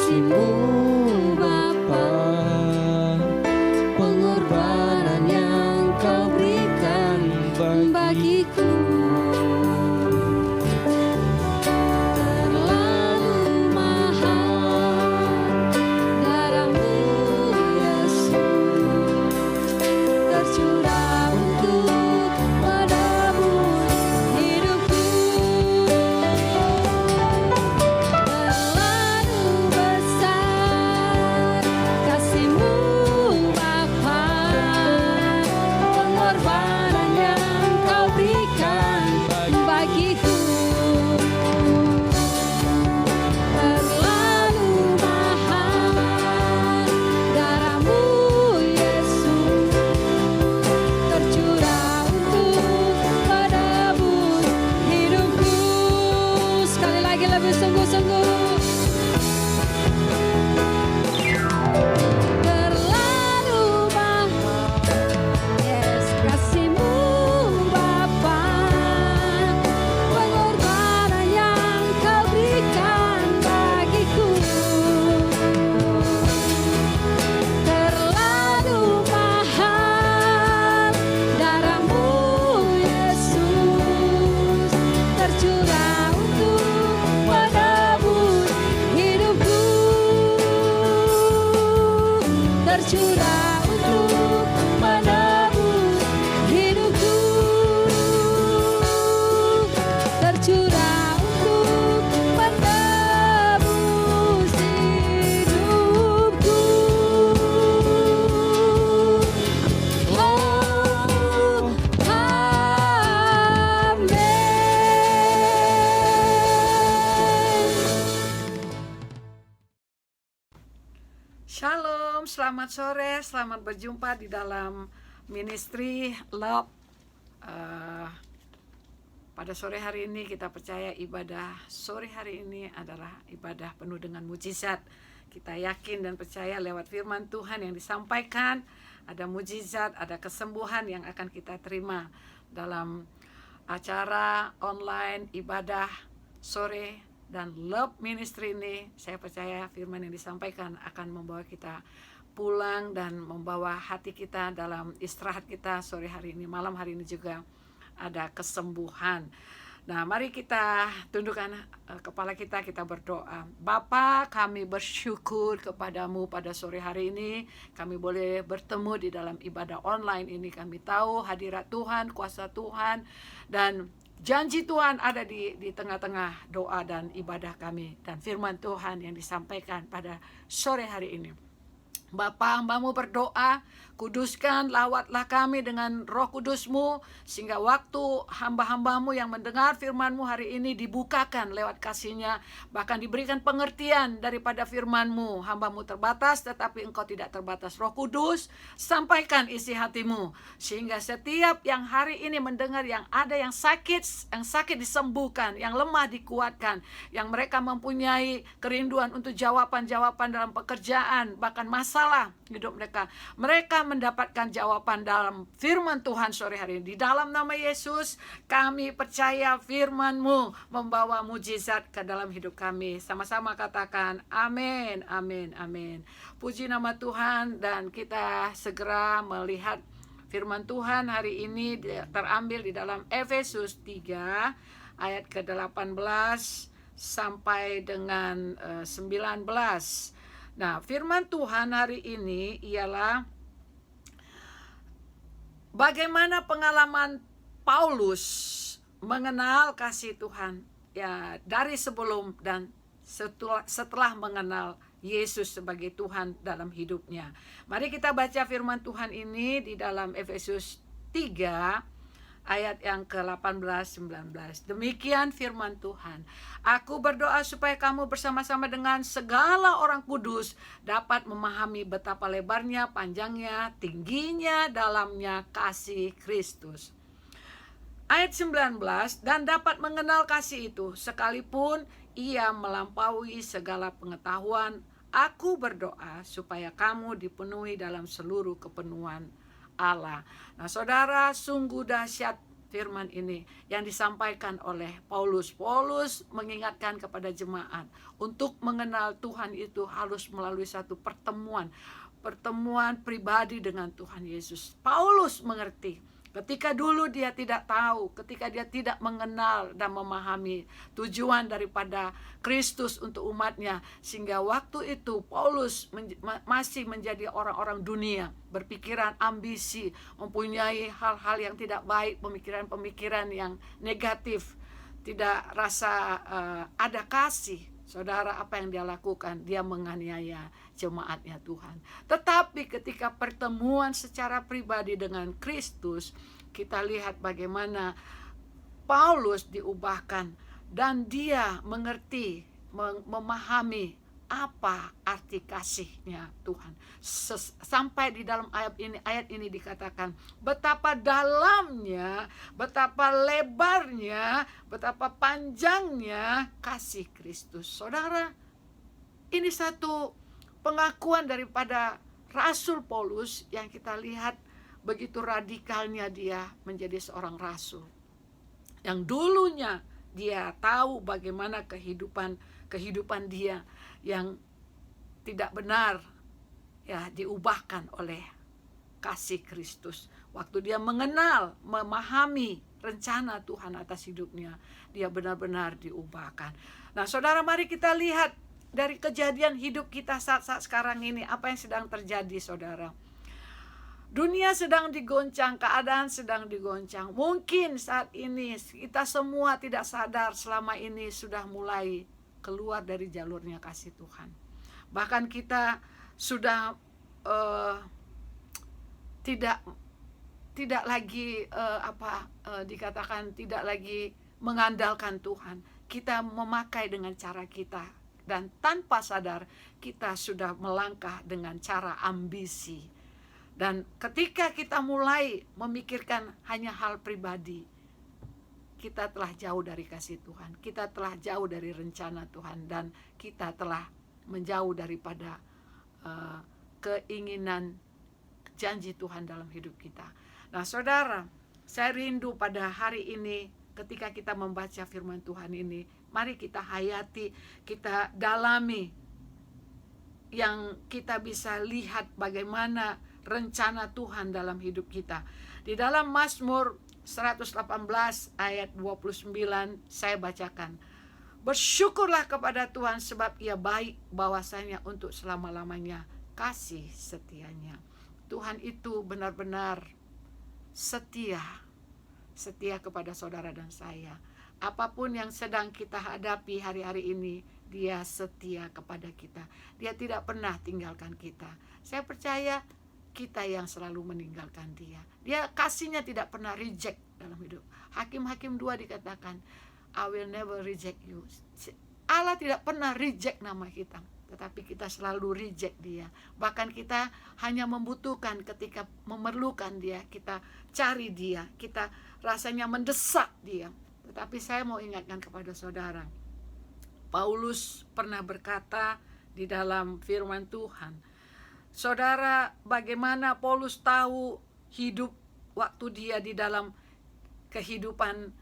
kasih-Mu Bapa, pengorbanan yang Kau berikan bagiku. Terlalu mahal darah-Mu Yesus, tercurah untuk menebus hidupku. Terlalu besar kasih-Mu Bapa, pengorbanan yang Kau berikan bagiku. Terlalu mahal darah-Mu Yesus, tercurah untuk menebus hidupku. Sekali lagi lebih sungguh-sungguh. Terlalu mahal, yes, kasih-Mu Bapa, pengorbanan yang Kau berikan bagiku. Terlalu mahal darah-Mu Yesus, tercurah untuk menebus hidupku. Tercurah untuk menebus hidupku. Tercurah untuk menebus hidupku. Oh, amin. Shalom, selamat sore, selamat berjumpa di dalam ministry Love. Pada sore hari ini kita percaya ibadah sore hari ini adalah ibadah penuh dengan mujizat. Kita yakin dan percaya lewat firman Tuhan yang disampaikan, ada mujizat, ada kesembuhan yang akan kita terima dalam acara online ibadah sore dan Love Ministry ini. Saya percaya firman yang disampaikan akan membawa kita pulang dan membawa hati kita dalam istirahat kita sore hari ini, malam hari ini juga ada kesembuhan. Nah, mari kita tundukkan kepala kita berdoa. Bapa, kami bersyukur kepadamu pada sore hari ini. Kami boleh bertemu di dalam ibadah online ini. Kami tahu hadirat Tuhan, kuasa Tuhan, dan janji Tuhan ada di tengah-tengah doa dan ibadah kami. Dan firman Tuhan yang disampaikan pada sore hari ini. Bapa, hamba-Mu berdoa, kuduskan, lawatlah kami dengan Roh Kudus-Mu, sehingga waktu hamba-hamba-Mu yang mendengar firman-Mu hari ini dibukakan lewat kasih-Nya, bahkan diberikan pengertian daripada firman-Mu. Hamba-Mu terbatas, tetapi Engkau tidak terbatas. Roh Kudus, sampaikan isi hati-Mu, sehingga setiap yang hari ini mendengar, yang ada yang sakit disembuhkan, yang lemah dikuatkan, yang mereka mempunyai kerinduan untuk jawaban-jawaban dalam pekerjaan, bahkan masalah hidup mereka mendapatkan jawaban dalam firman Tuhan sore hari ini. Di dalam nama Yesus kami percaya firman-Mu membawa mujizat ke dalam hidup kami. Sama-sama katakan amin, amin, amin. Puji nama Tuhan. Dan kita segera melihat firman Tuhan hari ini terambil di dalam Efesus 3 ayat ke-18 sampai dengan 19. Nah, firman Tuhan hari ini ialah bagaimana pengalaman Paulus mengenal kasih Tuhan ya dari sebelum dan setelah mengenal Yesus sebagai Tuhan dalam hidupnya. Mari kita baca firman Tuhan ini di dalam Efesus 3 ayat yang ke-18-19. Demikian firman Tuhan. Aku berdoa supaya kamu bersama-sama dengan segala orang kudus dapat memahami betapa lebarnya, panjangnya, tingginya, dalamnya kasih Kristus. Ayat 19, dan dapat mengenal kasih itu sekalipun ia melampaui segala pengetahuan. Aku berdoa supaya kamu dipenuhi dalam seluruh kepenuhan Allah. Nah, saudara, sungguh dahsyat firman ini yang disampaikan oleh Paulus. Paulus mengingatkan kepada jemaat untuk mengenal Tuhan itu harus melalui satu pertemuan pribadi dengan Tuhan Yesus. Paulus mengerti ketika dulu dia tidak tahu, ketika dia tidak mengenal dan memahami tujuan daripada Kristus untuk umatnya, sehingga waktu itu Paulus masih menjadi orang-orang dunia, berpikiran ambisi, mempunyai hal-hal yang tidak baik, pemikiran-pemikiran yang negatif, tidak rasa ada kasih. Saudara, apa yang dia lakukan? Dia menganiaya jemaatnya Tuhan. Tetapi ketika pertemuan secara pribadi dengan Kristus, kita lihat bagaimana Paulus diubahkan dan dia mengerti, memahami apa arti kasihnya Tuhan. Sampai di dalam ayat ini dikatakan betapa dalamnya, betapa lebarnya, betapa panjangnya kasih Kristus. Saudara, ini satu pengakuan daripada Rasul Paulus yang kita lihat begitu radikalnya dia menjadi seorang rasul. Yang dulunya dia tahu bagaimana kehidupan dia yang tidak benar, ya, diubahkan oleh kasih Kristus. Waktu dia mengenal, memahami rencana Tuhan atas hidupnya, dia benar-benar diubahkan. Nah, saudara, mari kita lihat dari kejadian hidup kita saat-saat sekarang ini, apa yang sedang terjadi, saudara. Dunia sedang digoncang, keadaan sedang digoncang. Mungkin saat ini kita semua tidak sadar selama ini sudah mulai keluar dari jalurnya kasih Tuhan. Bahkan kita sudah tidak lagi dikatakan tidak lagi mengandalkan Tuhan. Kita memakai dengan cara kita, dan tanpa sadar kita sudah melangkah dengan cara ambisi. Dan ketika kita mulai memikirkan hanya hal pribadi, kita telah jauh dari kasih Tuhan, kita telah jauh dari rencana Tuhan, dan kita telah menjauh daripada keinginan janji Tuhan dalam hidup kita. Nah, saudara, saya rindu pada hari ini ketika kita membaca firman Tuhan ini, mari kita hayati, kita dalami, yang kita bisa lihat bagaimana rencana Tuhan dalam hidup kita. Di dalam Mazmur 118 ayat 29 saya bacakan. Bersyukurlah kepada Tuhan sebab Ia baik, bahwasanya untuk selama-lamanya kasih setianya. Tuhan itu benar-benar setia kepada saudara dan saya. Apapun yang sedang kita hadapi hari-hari ini, Dia setia kepada kita. Dia tidak pernah tinggalkan kita. Saya percaya kita yang selalu meninggalkan Dia. Dia kasihnya tidak pernah reject dalam hidup. Hakim-Hakim 2 dikatakan, I will never reject you. Allah tidak pernah reject nama kita, tetapi kita selalu reject Dia. Bahkan kita hanya membutuhkan ketika memerlukan Dia, kita cari Dia, kita rasanya mendesak Dia. Tetapi saya mau ingatkan kepada saudara, Paulus pernah berkata di dalam firman Tuhan, saudara, bagaimana Paulus tahu hidup waktu dia di dalam kehidupan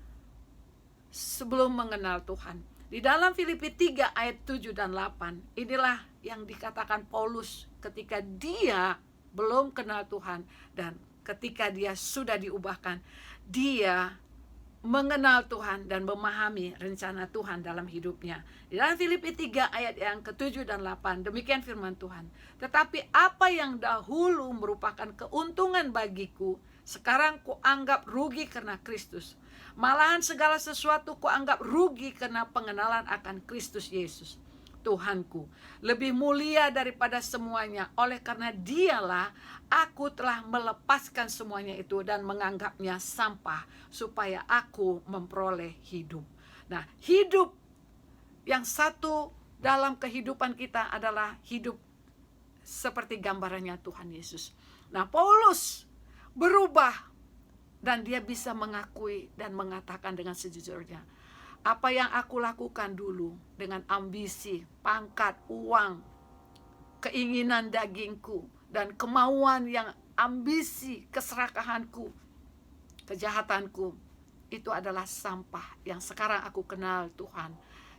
sebelum mengenal Tuhan. Di dalam Filipi 3 ayat 7 dan 8, inilah yang dikatakan Paulus ketika dia belum kenal Tuhan dan ketika dia sudah diubahkan. Dia mengenal Tuhan dan memahami rencana Tuhan dalam hidupnya. Di dalam Filipi 3 ayat yang ke-7 dan 8, demikian firman Tuhan. Tetapi apa yang dahulu merupakan keuntungan bagiku, sekarang kuanggap rugi karena Kristus. Malahan segala sesuatu kuanggap rugi karena pengenalan akan Kristus Yesus, Tuhanku. Lebih mulia daripada semuanya. Oleh karena Dialah aku telah melepaskan semuanya itu dan menganggapnya sampah, supaya aku memperoleh hidup. Nah, hidup yang satu dalam kehidupan kita adalah hidup seperti gambarannya Tuhan Yesus. Nah, Paulus berubah dan dia bisa mengakui dan mengatakan dengan sejujurnya, apa yang aku lakukan dulu dengan ambisi, pangkat, uang, keinginan dagingku, dan kemauan yang ambisi, keserakahanku, kejahatanku, itu adalah sampah yang sekarang aku kenal Tuhan,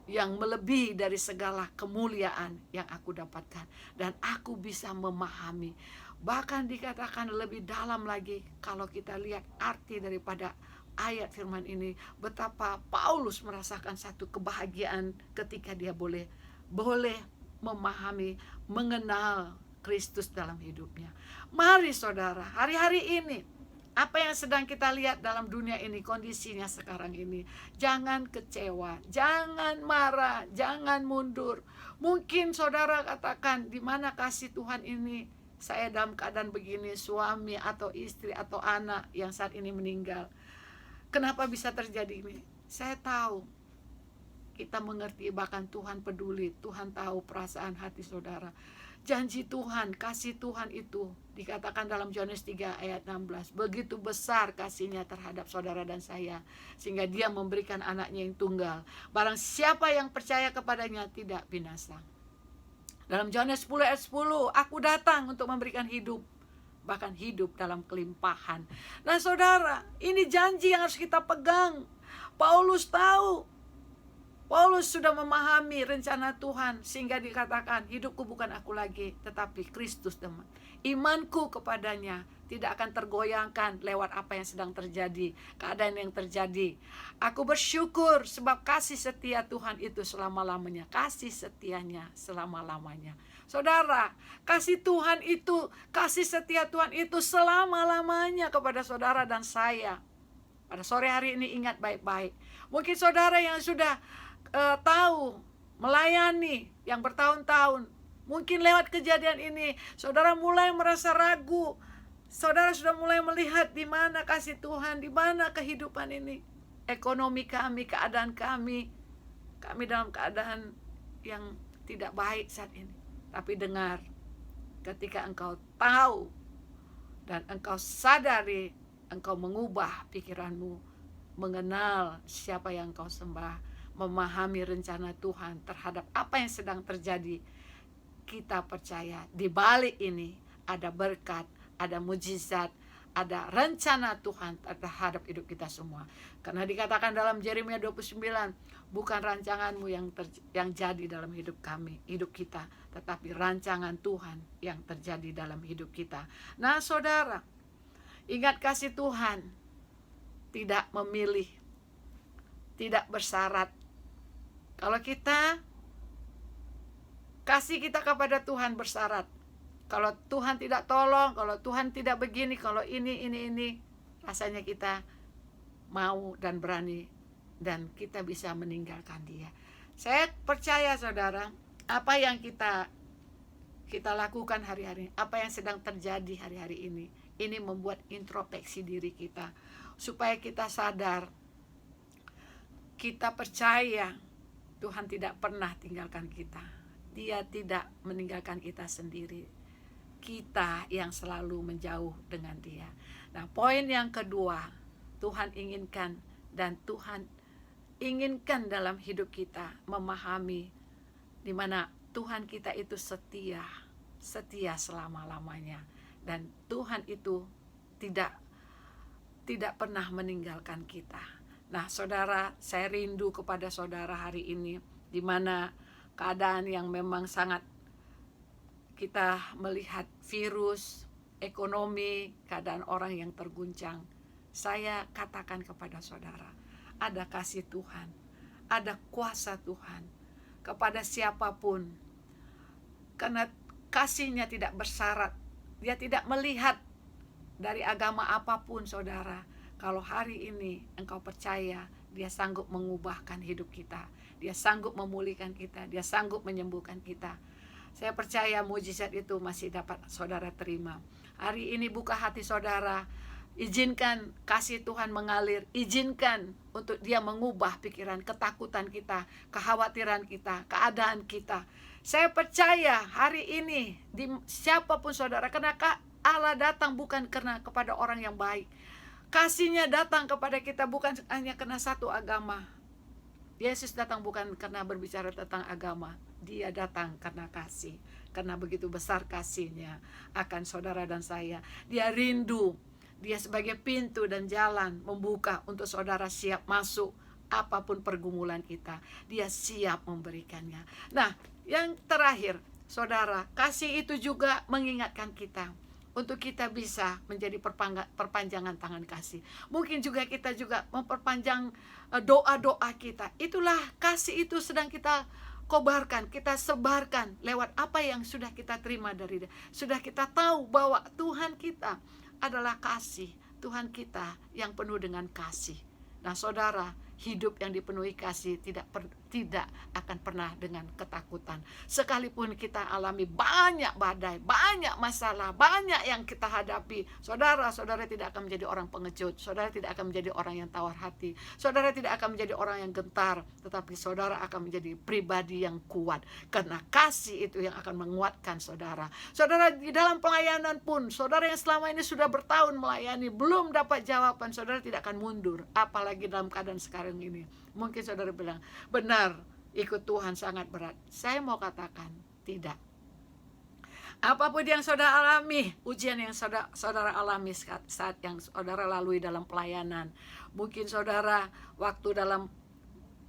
yang melebihi dari segala kemuliaan yang aku dapatkan. Dan aku bisa memahami, bahkan dikatakan lebih dalam lagi kalau kita lihat arti daripada ayat firman ini, betapa Paulus merasakan satu kebahagiaan ketika dia boleh memahami, mengenal Kristus dalam hidupnya. Mari saudara, hari-hari ini apa yang sedang kita lihat dalam dunia ini, kondisinya sekarang ini, jangan kecewa, jangan marah, jangan mundur. Mungkin saudara katakan, di mana kasih Tuhan ini? Saya dalam keadaan begini, suami atau istri atau anak yang saat ini meninggal. Kenapa bisa terjadi ini? Saya tahu, kita mengerti, bahkan Tuhan peduli, Tuhan tahu perasaan hati saudara. Janji Tuhan, kasih Tuhan itu dikatakan dalam Yohanes 3 ayat 16, begitu besar kasihnya terhadap saudara dan saya, sehingga dia memberikan anaknya yang tunggal, barang siapa yang percaya kepadanya tidak binasa. Dalam Yohanes 10 ayat 10, aku datang untuk memberikan hidup, bahkan hidup dalam kelimpahan. Nah saudara, ini janji yang harus kita pegang. Paulus tahu, Paulus sudah memahami rencana Tuhan, sehingga dikatakan, hidupku bukan aku lagi, tetapi Kristus teman. Imanku kepadanya tidak akan tergoyangkan lewat apa yang sedang terjadi, keadaan yang terjadi. Aku bersyukur sebab kasih setia Tuhan itu selama-lamanya. Kasih setianya selama-lamanya. Saudara, kasih Tuhan itu, kasih setia Tuhan itu selama-lamanya kepada saudara dan saya. Pada sore hari ini ingat baik-baik. Mungkin saudara yang sudah tahu, melayani yang bertahun-tahun, mungkin lewat kejadian ini saudara mulai merasa ragu. Saudara sudah mulai melihat di mana kasih Tuhan, di mana kehidupan ini, ekonomi kami, keadaan kami dalam keadaan yang tidak baik saat ini. Tapi dengar, ketika engkau tahu dan engkau sadari, engkau mengubah pikiranmu, mengenal siapa yang engkau sembah, memahami rencana Tuhan terhadap apa yang sedang terjadi, kita percaya di balik ini ada berkat, ada mujizat, ada rencana Tuhan terhadap hidup kita semua. Karena dikatakan dalam Yeremia 29, bukan rancanganmu yang jadi dalam hidup kami, hidup kita, tetapi rancangan Tuhan yang terjadi dalam hidup kita. Nah saudara, ingat kasih Tuhan tidak memilih, tidak bersyarat. Kalau kita, kasih kita kepada Tuhan bersyarat. Kalau Tuhan tidak tolong, kalau Tuhan tidak begini, kalau ini, rasanya kita mau dan berani, dan kita bisa meninggalkan dia. Saya percaya saudara, apa yang kita lakukan hari-hari, apa yang sedang terjadi hari-hari ini membuat introspeksi diri kita, supaya kita sadar, kita percaya Tuhan tidak pernah tinggalkan kita. Dia tidak meninggalkan kita sendiri. Kita yang selalu menjauh dengan dia. Nah, poin yang kedua, Tuhan inginkan, dan Tuhan inginkan dalam hidup kita memahami di mana Tuhan kita itu setia selama-lamanya, dan Tuhan itu tidak pernah meninggalkan kita. Nah, saudara, saya rindu kepada saudara hari ini, di mana keadaan yang memang sangat, kita melihat virus, ekonomi, keadaan orang yang terguncang. Saya katakan kepada saudara, ada kasih Tuhan, ada kuasa Tuhan kepada siapapun. Karena kasihnya tidak bersyarat, dia tidak melihat dari agama apapun saudara. Kalau hari ini engkau percaya, dia sanggup mengubahkan hidup kita, dia sanggup memulihkan kita, dia sanggup menyembuhkan kita. Saya percaya mujizat itu masih dapat saudara terima. Hari ini buka hati saudara, izinkan kasih Tuhan mengalir, izinkan untuk dia mengubah pikiran, ketakutan kita, kekhawatiran kita, keadaan kita. Saya percaya hari ini, di siapapun saudara, karena Allah datang bukan karena kepada orang yang baik. Kasihnya datang kepada kita bukan hanya karena satu agama. Yesus datang bukan karena berbicara tentang agama. Dia datang karena kasih. Karena begitu besar kasihnya akan saudara dan saya. Dia rindu Dia sebagai pintu dan jalan membuka untuk saudara siap masuk apapun pergumulan kita. Dia siap memberikannya. Nah, yang terakhir, saudara, kasih itu juga mengingatkan kita untuk kita bisa menjadi perpanjangan tangan kasih. Mungkin juga kita juga memperpanjang doa-doa kita. Itulah kasih itu sedang kita kobarkan, kita sebarkan lewat apa yang sudah kita terima dari Dia. Sudah kita tahu bahwa Tuhan kita adalah kasih. Tuhan kita yang penuh dengan kasih. Nah, saudara, hidup yang dipenuhi kasih tidak akan pernah dengan ketakutan. Sekalipun kita alami banyak badai, banyak masalah, banyak yang kita hadapi, saudara tidak akan menjadi orang pengecut. Saudara tidak akan menjadi orang yang tawar hati. Saudara tidak akan menjadi orang yang gentar, tetapi saudara akan menjadi pribadi yang kuat, karena kasih itu yang akan menguatkan saudara. Saudara, di dalam pelayanan pun, saudara yang selama ini sudah bertahun melayani belum dapat jawaban, saudara tidak akan mundur, apalagi dalam keadaan sekarang ini. Mungkin saudara bilang, benar, ikut Tuhan sangat berat. Saya mau katakan, tidak. Apapun yang saudara alami, ujian yang saudara alami saat yang saudara lalui dalam pelayanan, mungkin saudara waktu dalam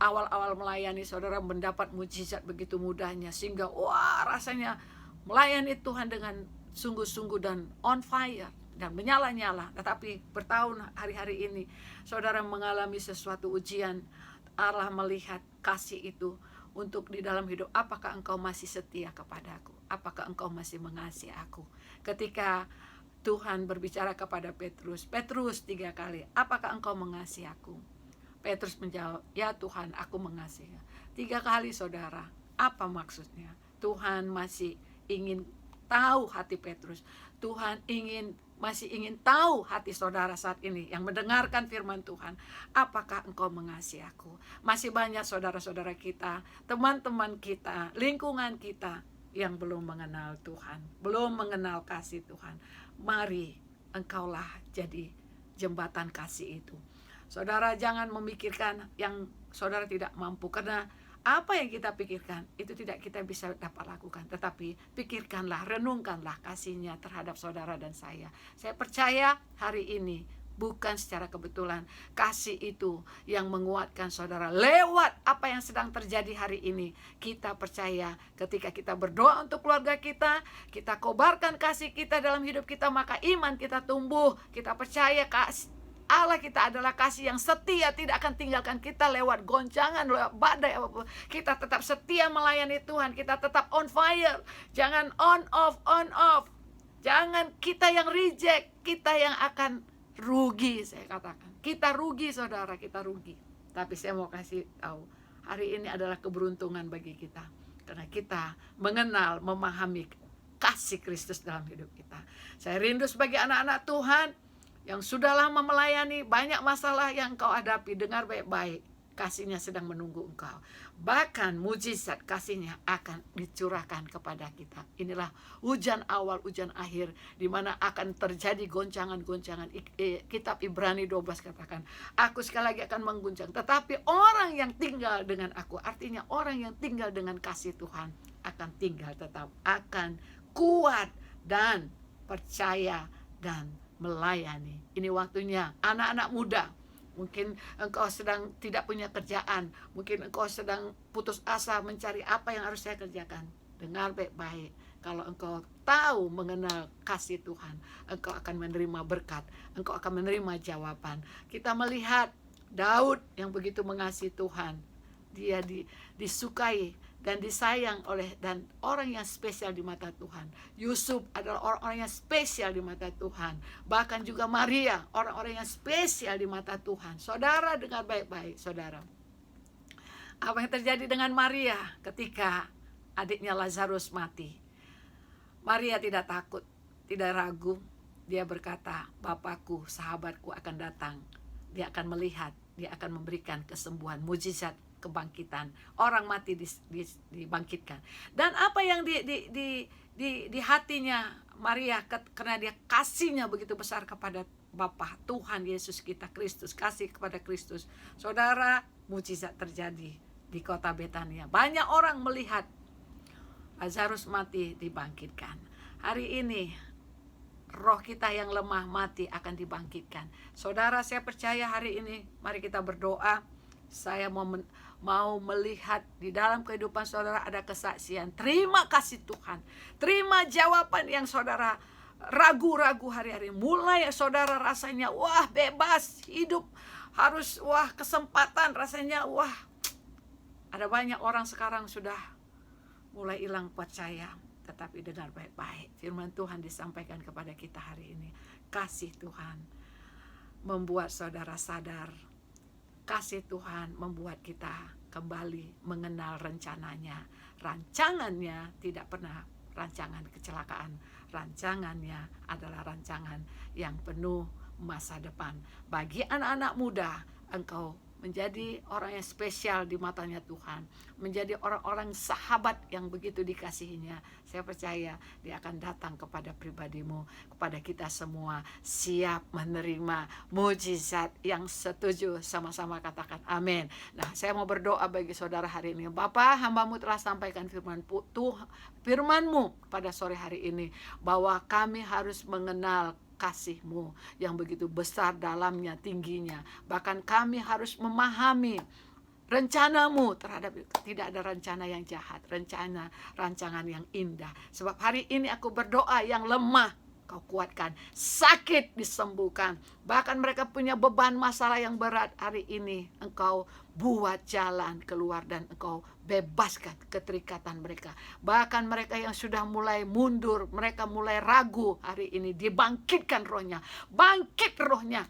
awal-awal melayani, saudara mendapat mujizat begitu mudahnya, sehingga wah, rasanya melayani Tuhan dengan sungguh-sungguh dan on fire dan menyala-nyala. Tetapi bertahun hari-hari ini saudara mengalami sesuatu ujian. Allah melihat kasih itu untuk di dalam hidup. Apakah engkau masih setia kepadaku? Apakah engkau masih mengasihi aku? Ketika Tuhan berbicara kepada Petrus 3 kali, apakah engkau mengasihi aku? Petrus menjawab, ya Tuhan, aku mengasihi. 3 kali saudara. Apa maksudnya? Tuhan masih ingin tahu hati Petrus. Tuhan masih ingin tahu hati saudara saat ini yang mendengarkan firman Tuhan. Apakah engkau mengasihi aku? Masih banyak saudara-saudara kita, teman-teman kita, lingkungan kita yang belum mengenal Tuhan, belum mengenal kasih Tuhan. Mari engkaulah jadi jembatan kasih itu. Saudara, jangan memikirkan yang saudara tidak mampu, karena apa yang kita pikirkan itu tidak kita bisa dapat lakukan. Tetapi pikirkanlah, renungkanlah kasih-Nya terhadap saudara dan saya. Saya percaya hari ini bukan secara kebetulan kasih itu yang menguatkan saudara lewat apa yang sedang terjadi hari ini. Kita percaya ketika kita berdoa untuk keluarga kita, kita kobarkan kasih kita dalam hidup kita, maka iman kita tumbuh. Kita percaya Allah kita adalah kasih yang setia, tidak akan tinggalkan kita lewat goncangan, lewat badai apapun. Kita tetap setia melayani Tuhan, kita tetap on fire. Jangan on off. Jangan kita yang reject, kita yang akan rugi, saya katakan. Kita rugi saudara, kita rugi. Tapi saya mau kasih tahu, hari ini adalah keberuntungan bagi kita, karena kita mengenal, memahami kasih Kristus dalam hidup kita. Saya rindu sebagai anak-anak Tuhan yang sudah lama melayani, banyak masalah yang engkau hadapi, dengar baik-baik. Kasih-Nya sedang menunggu engkau. Bahkan mujizat kasih-Nya akan dicurahkan kepada kita. Inilah hujan awal, hujan akhir, di mana akan terjadi goncangan-goncangan. Kitab Ibrani 12 katakan, aku sekali lagi akan mengguncang. Tetapi orang yang tinggal dengan aku, artinya orang yang tinggal dengan kasih Tuhan, akan tinggal tetap, akan kuat dan percaya dan melayani. Ini waktunya anak-anak muda. Mungkin engkau sedang tidak punya kerjaan, mungkin engkau sedang putus asa mencari apa yang harus saya kerjakan. Dengar baik-baik, kalau engkau tahu mengenal kasih Tuhan, engkau akan menerima berkat, engkau akan menerima jawaban. Kita melihat Daud yang begitu mengasihi Tuhan, dia disukai dan disayang dan orang yang spesial di mata Tuhan. Yusuf adalah orang-orang yang spesial di mata Tuhan. Bahkan juga Maria, orang-orang yang spesial di mata Tuhan. Saudara, dengar baik-baik, saudara. Apa yang terjadi dengan Maria ketika adiknya Lazarus mati? Maria tidak takut, tidak ragu. Dia berkata, Bapakku, sahabatku akan datang. Dia akan melihat, dia akan memberikan kesembuhan, mujizat, kebangkitan, orang mati dibangkitkan. Dan apa yang di hatinya Maria, karena dia kasihnya begitu besar kepada Bapa Tuhan Yesus kita Kristus, kasih kepada Kristus. Saudara, mujizat terjadi di kota Betania. Banyak orang melihat Lazarus mati dibangkitkan. Hari ini roh kita yang lemah mati akan dibangkitkan. Saudara, saya percaya hari ini, mari kita berdoa. Saya mau melihat di dalam kehidupan saudara ada kesaksian. Terima kasih Tuhan. Terima jawaban yang saudara ragu-ragu hari-hari. Mulai saudara rasanya wah bebas, hidup harus wah kesempatan, rasanya wah. Ada banyak orang sekarang sudah mulai hilang percaya. Tetapi dengar baik-baik, firman Tuhan disampaikan kepada kita hari ini. Kasih Tuhan membuat saudara sadar. Kasih Tuhan membuat kita kembali mengenal rencananya. Rancangannya tidak pernah rancangan kecelakaan. Rancangannya adalah rancangan yang penuh masa depan. Bagi anak-anak muda, engkau menjadi orang yang spesial di matanya Tuhan, menjadi orang-orang sahabat yang begitu dikasihinya. Saya percaya dia akan datang kepada pribadimu, kepada kita semua, siap menerima mujizat. Yang setuju sama-sama katakan amin. Nah, saya mau berdoa bagi saudara hari ini. Bapa, hamba-Mu telah sampaikan firman-Mu pada sore hari ini, bahwa kami harus mengenal kasih-Mu yang begitu besar dalamnya, tingginya. Bahkan kami harus memahami rencana-Mu terhadap, tidak ada rencana yang jahat, rancangan yang indah. Sebab hari ini aku berdoa, yang lemah Kau kuatkan, sakit disembuhkan. Bahkan mereka punya beban masalah yang berat, hari ini Engkau buat jalan keluar dan Engkau bebaskan keterikatan mereka. Bahkan mereka yang sudah mulai mundur, mereka mulai ragu, hari ini dibangkitkan rohnya. Bangkit rohnya.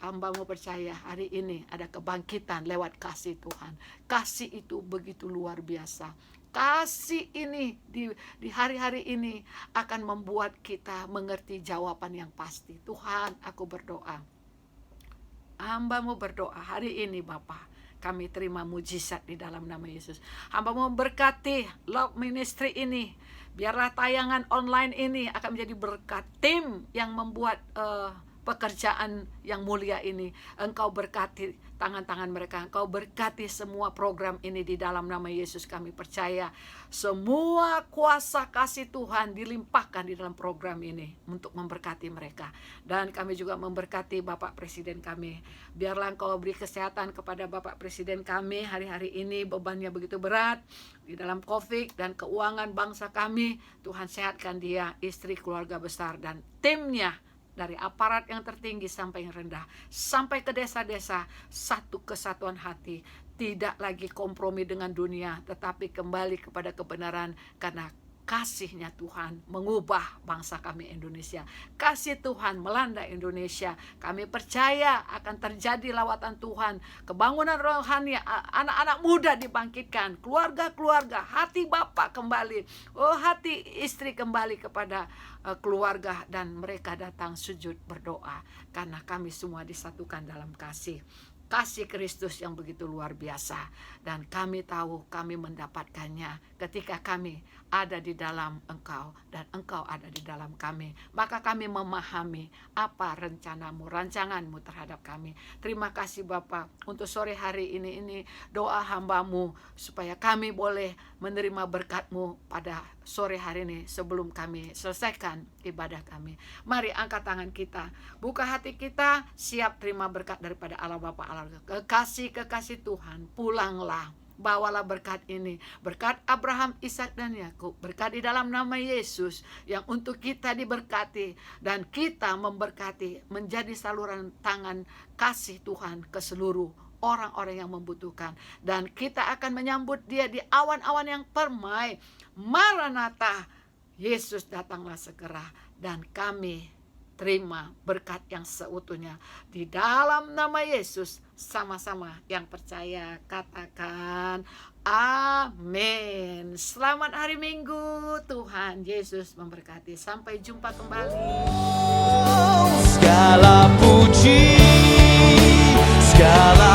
Hamba-Mu percaya hari ini ada kebangkitan lewat kasih Tuhan. Kasih itu begitu luar biasa. Kasih ini di hari-hari ini akan membuat kita mengerti jawaban yang pasti. Tuhan, aku berdoa, hamba-Mu berdoa hari ini Bapa, kami terima mujizat di dalam nama Yesus. Hamba-Mu berkati Love Ministry ini. Biarlah tayangan online ini akan menjadi berkat. Tim yang membuat pekerjaan yang mulia ini, Engkau berkati tangan-tangan mereka. Engkau berkati semua program ini di dalam nama Yesus. Kami percaya semua kuasa kasih Tuhan dilimpahkan di dalam program ini untuk memberkati mereka. Dan kami juga memberkati Bapak Presiden kami. Biarlah Engkau beri kesehatan kepada Bapak Presiden kami. Hari-hari ini bebannya begitu berat di dalam COVID dan keuangan bangsa kami. Tuhan sehatkan dia, istri, keluarga besar dan timnya, dari aparat yang tertinggi sampai yang rendah, sampai ke desa-desa, satu kesatuan hati, tidak lagi kompromi dengan dunia, tetapi kembali kepada kebenaran, karena kasih-Nya Tuhan mengubah bangsa kami Indonesia. Kasih Tuhan melanda Indonesia. Kami percaya akan terjadi lawatan Tuhan, kebangunan rohani, anak-anak muda dibangkitkan, keluarga-keluarga, hati bapak kembali, hati istri kembali kepada keluarga, dan mereka datang sujud berdoa karena kami semua disatukan dalam kasih Kristus yang begitu luar biasa. Dan kami tahu kami mendapatkannya ketika kami ada di dalam Engkau dan Engkau ada di dalam kami. Maka kami memahami apa rencana-Mu, rancangan-Mu terhadap kami. Terima kasih Bapa untuk sore hari ini doa hamba-Mu supaya kami boleh menerima berkat-Mu pada sore hari ini sebelum kami selesaikan ibadah kami. Mari angkat tangan kita, buka hati kita, siap terima berkat daripada Allah Bapa, Allah kekasih Tuhan. Pulanglah, bawalah berkat ini, berkat Abraham, Ishak dan Yakub, berkat di dalam nama Yesus yang untuk kita diberkati dan kita memberkati, menjadi saluran tangan kasih Tuhan ke seluruh orang-orang yang membutuhkan. Dan kita akan menyambut dia di awan-awan yang permai. Maranatha, Yesus datanglah segera. Dan kami terima berkat yang seutuhnya di dalam nama Yesus. Sama-sama yang percaya katakan amin. Selamat hari Minggu, Tuhan Yesus memberkati. Sampai jumpa kembali. Segala puji, segala